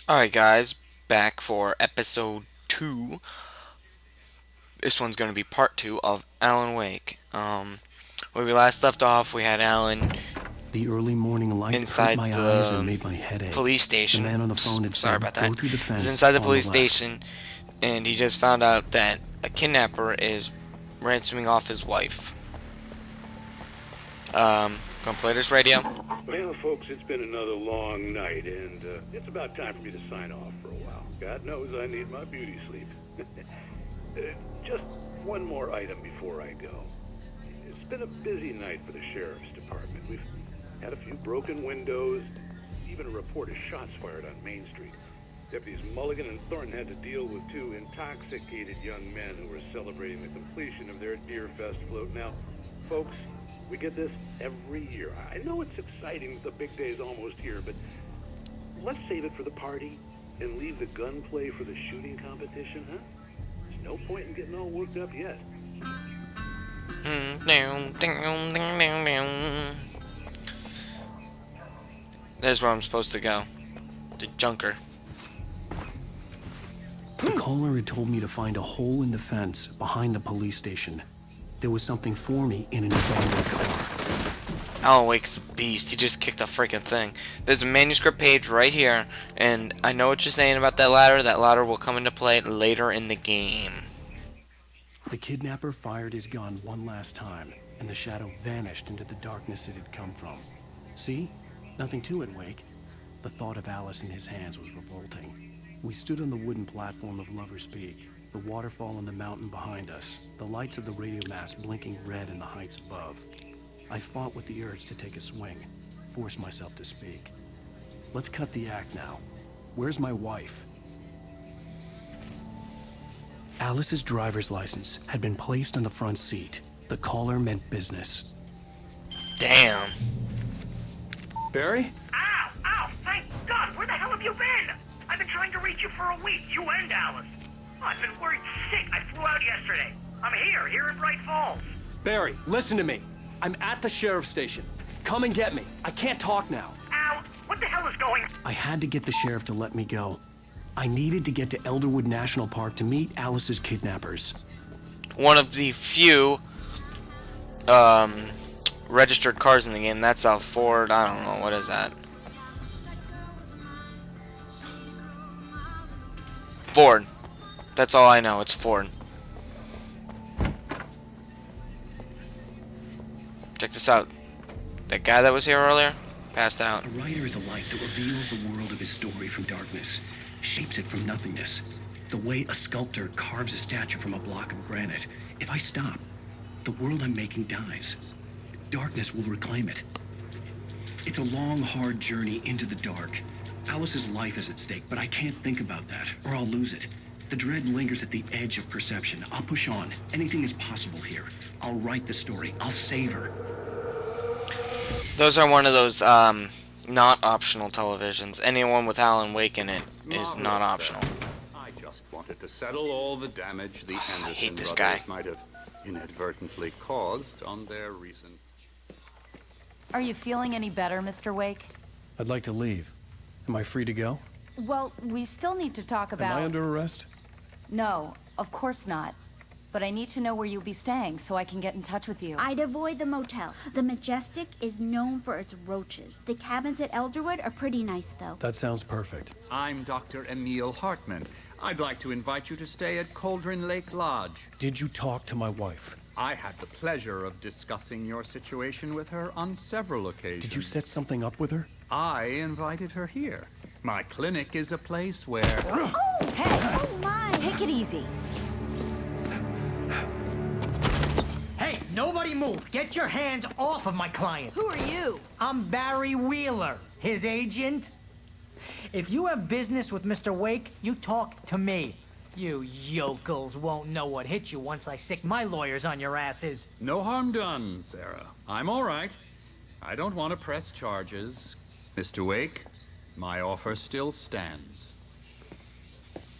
Alright, guys, back for episode 2. This one's going to be part 2 of Alan Wake. Where we last left off, we had Alan The early morning light hurt inside my eyes and the made my head ache. police The station. man on the phone had Sorry said, about "Go that. through the He's fence inside the on police left." station, and he just found out that a kidnapper is ransoming off his wife. Gonna play this radio. Well, folks, it's been another long night, and it's about time for me to sign off for a while. God knows I need my beauty sleep. Just one more item before I go. It's been a busy night for the sheriff's department. We've had a few broken windows, even a report of shots fired on Main Street. Deputies Mulligan and Thornton had to deal with two intoxicated young men who were celebrating the completion of their Deer Fest float. Now, folks, we get this every year. I know it's exciting, the big day's almost here, but let's save it for the party and leave the gunplay for the shooting competition, huh? There's no point in getting all worked up yet. There's where I'm supposed to go. The Junker. The caller had told me to find a hole in the fence behind the police station. There was something for me in an abandoned car. Alan Wake's a beast. He just kicked a freaking thing. There's a manuscript page right here, and I know what you're saying about that ladder. That ladder will come into play later in the game. The kidnapper fired his gun one last time, and the shadow vanished into the darkness it had come from. See? Nothing to it, Wake. The thought of Alice in his hands was revolting. We stood on the wooden platform of Lover's Peak, the waterfall on the mountain behind us, the lights of the radio mast blinking red in the heights above. I fought with the urge to take a swing, force myself to speak. Let's cut the act now. Where's my wife? Alice's driver's license had been placed on the front seat. The caller meant business. Damn. Barry? Ow! Ow! Thank God! Where the hell have you been? I've been trying to reach you for a week, you and Alice. Oh, I've been worried sick. I flew out yesterday. I'm here in Bright Falls. Barry, listen to me. I'm at the sheriff's station. Come and get me. I can't talk now. Ow! What the hell is going on? I had to get the sheriff to let me go. I needed to get to Elderwood National Park to meet Alice's kidnappers. One of the few registered cars in the game. That's a Ford. I don't know. What is that? Ford. That's all I know. It's Ford. Check this out. That guy that was here earlier passed out. A writer is a light that reveals the world of his story from darkness, shapes it from nothingness. The way a sculptor carves a statue from a block of granite. If I stop, the world I'm making dies. Darkness will reclaim it. It's a long, hard journey into the dark. Alice's life is at stake, but I can't think about that, or I'll lose it. The dread lingers at the edge of perception. I'll push on. Anything is possible here. I'll write the story. I'll save her. Those are one of those not optional televisions. Anyone with Alan Wake in it is not optional. I just wanted to settle all the damage the Anderson hate this brothers guy. might have inadvertently caused on their recent... Are you feeling any better, Mr. Wake? I'd like to leave. Am I free to go? Well, we still need to talk about... Am I under arrest? No, of course not. But I need to know where you'll be staying so I can get in touch with you. I'd avoid the motel. The Majestic is known for its roaches. The cabins at Elderwood are pretty nice, though. That sounds perfect. I'm Dr. Emil Hartman. I'd like to invite you to stay at Cauldron Lake Lodge. Did you talk to my wife? I had the pleasure of discussing your situation with her on several occasions. Did you set something up with her? I invited her here. My clinic is a place where... Oh, Hey, oh my! take it easy. Hey, nobody move. Get your hands off of my client. Who are you? I'm Barry Wheeler, his agent. If you have business with Mr. Wake, you talk to me. You yokels won't know what hit you once I sick my lawyers on your asses. No harm done, Sarah. I'm all right. I don't want to press charges. Mr. Wake, my offer still stands.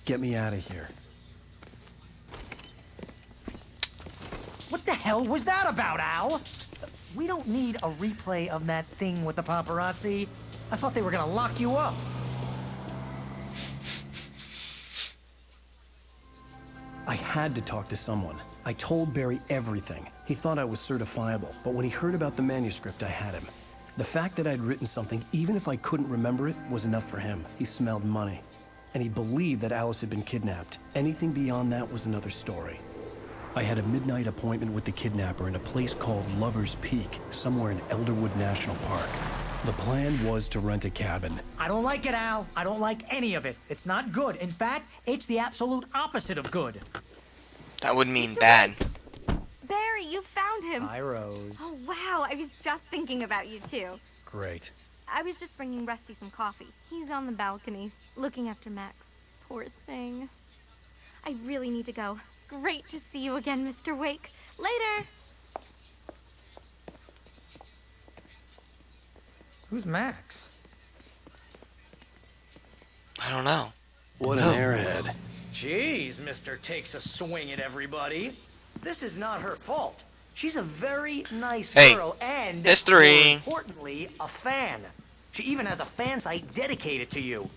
Get me out of here. What the hell was that about, Al? We don't need a replay of that thing with the paparazzi. I thought they were gonna lock you up. had to talk to someone. I told Barry everything. He thought I was certifiable, but when he heard about the manuscript, I had him. The fact that I'd written something, even if I couldn't remember it, was enough for him. He smelled money. And he believed that Alice had been kidnapped. Anything beyond that was another story. I had a midnight appointment with the kidnapper in a place called Lover's Peak, somewhere in Elderwood National Park. The plan was to rent a cabin. I don't like it, Al. I don't like any of it. It's not good. In fact, it's the absolute opposite of good. That would mean bad. Barry, you found him. Hi, Rose. Oh, wow. I was just thinking about you, too. Great. I was just bringing Rusty some coffee. He's on the balcony, looking after Max. Poor thing. I really need to go. Great to see you again, Mr. Wake. Later. Who's Max? I don't know. What an airhead. Jeez, Mr. Takes a swing at everybody. This is not her fault. She's a very nice Hey, girl and, history. more importantly, a fan. She even has a fan site dedicated to you.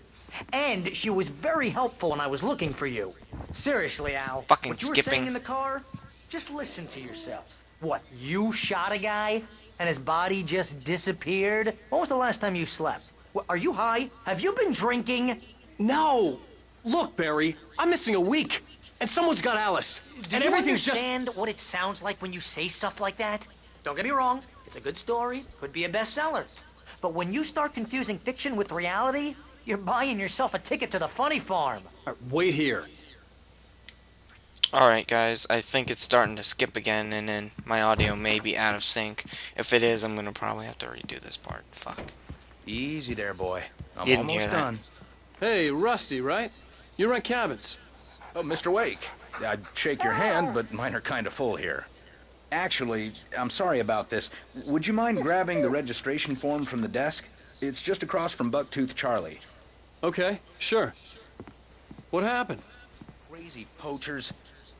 And she was very helpful when I was looking for you. Seriously, Al. Fucking what you were skipping. saying in the car, just listen to yourself. What, you shot a guy and his body just disappeared? When was the last time you slept? What, are you high? Have you been drinking? No! Look, Barry, I'm missing a week. And someone's got Alice. Do you understand what it sounds like when you say stuff like that? Don't get me wrong, it's a good story, could be a bestseller. But when you start confusing fiction with reality, you're buying yourself a ticket to the funny farm. Wait here. Alright, guys, I think it's starting to skip again, and then my audio may be out of sync. If it is, I'm gonna probably have to redo this part. Fuck. Easy there, boy. I'm Didn't hear almost that. done. Hey, Rusty, right? You rent cabins. Oh, Mr. Wake. I'd shake your hand, but mine are kind of full here. Actually, I'm sorry about this. Would you mind grabbing the registration form from the desk? It's just across from Bucktooth Charlie. Okay, sure. What happened? Crazy poachers.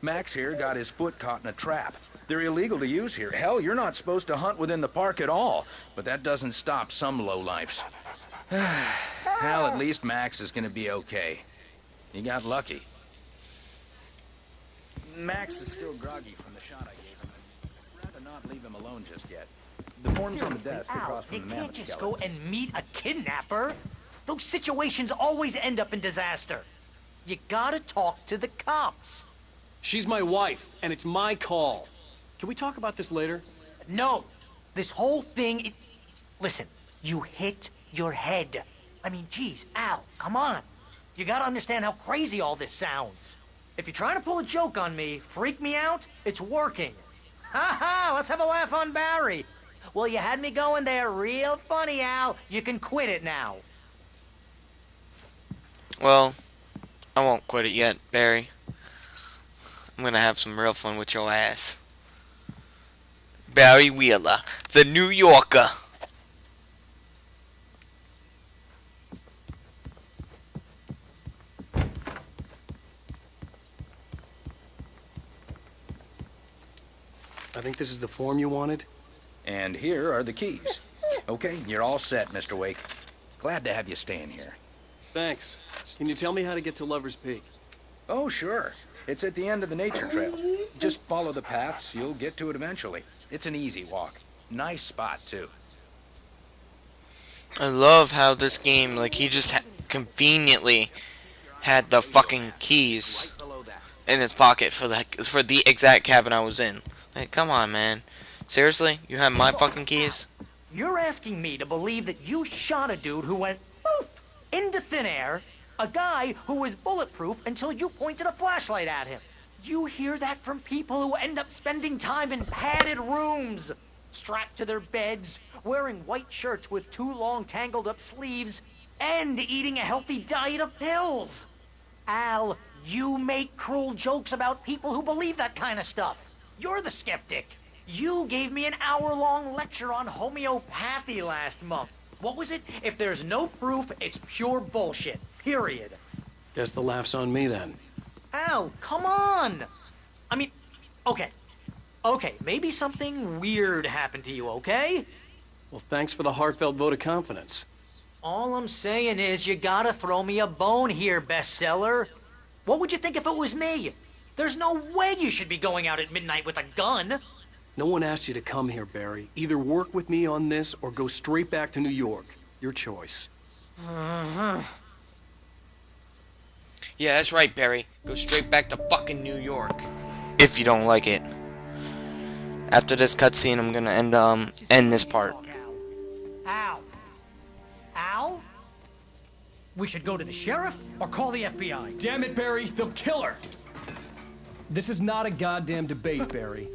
Max here got his foot caught in a trap. They're illegal to use here. Hell, you're not supposed to hunt within the park at all. But that doesn't stop some lowlifes. Hell, at least Max is gonna be okay. He got lucky. Max is still groggy from the shot I gave him. I'd rather not leave him alone just yet. The form's on the desk Al, across you from the can't mammoth just skeleton. go and meet a kidnapper. Those situations always end up in disaster. You gotta talk to the cops. She's my wife, and it's my call. Can we talk about this later? No, this whole thing, listen, you hit your head. I mean, geez, Al, come on. You gotta understand how crazy all this sounds. If you're trying to pull a joke on me, freak me out, it's working. Ha ha, let's have a laugh on Barry. Well, you had me going there real funny, Al. You can quit it now. Well, I won't quit it yet, Barry. I'm gonna have some real fun with your ass. Barry Wheeler, the New Yorker. I think this is the form you wanted. And here are the keys. Okay, you're all set, Mr. Wake. Glad to have you staying here. Thanks. Can you tell me how to get to Lover's Peak? Oh, sure. It's at the end of the nature trail. Just follow the paths, you'll get to it eventually. It's an easy walk. Nice spot, too. I love how this game, like, he just conveniently had the fucking keys in his pocket for the exact cabin I was in. Like, come on, man. Seriously? You have my fucking keys? You're asking me to believe that you shot a dude who went poof into thin air, a guy who was bulletproof until you pointed a flashlight at him. You hear that from people who end up spending time in padded rooms, strapped to their beds, wearing white shirts with too long tangled up sleeves, and eating a healthy diet of pills. Al, you make cruel jokes about people who believe that kind of stuff. You're the skeptic. You gave me an hour-long lecture on homeopathy last month. What was it? If there's no proof, it's pure bullshit. Period. Guess the laugh's on me then. Al, come on. I mean, okay. Okay, maybe something weird happened to you, okay? Well, thanks for the heartfelt vote of confidence. All I'm saying is you gotta throw me a bone here, bestseller. What would you think if it was me? There's no way you should be going out at midnight with a gun. No one asked you to come here, Barry. Either work with me on this or go straight back to New York. Your choice. Yeah, that's right, Barry. Go straight back to fucking New York. If you don't like it. After this cutscene, I'm gonna end this part. Al. Al? We should go to the sheriff or call the FBI. Damn it, Barry, they'll kill her! This is not a goddamn debate, Barry.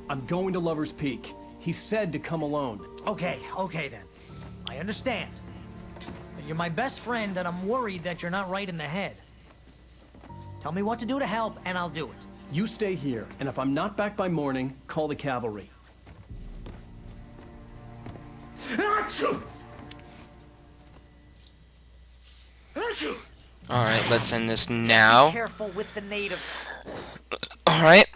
I'm going to Lover's Peak. He said to come alone. Okay then. I understand. But you're my best friend, and I'm worried that you're not right in the head. Tell me what to do to help, and I'll do it. You stay here, and if I'm not back by morning, call the cavalry. Alright, let's end this now. Be careful with the native. Alright.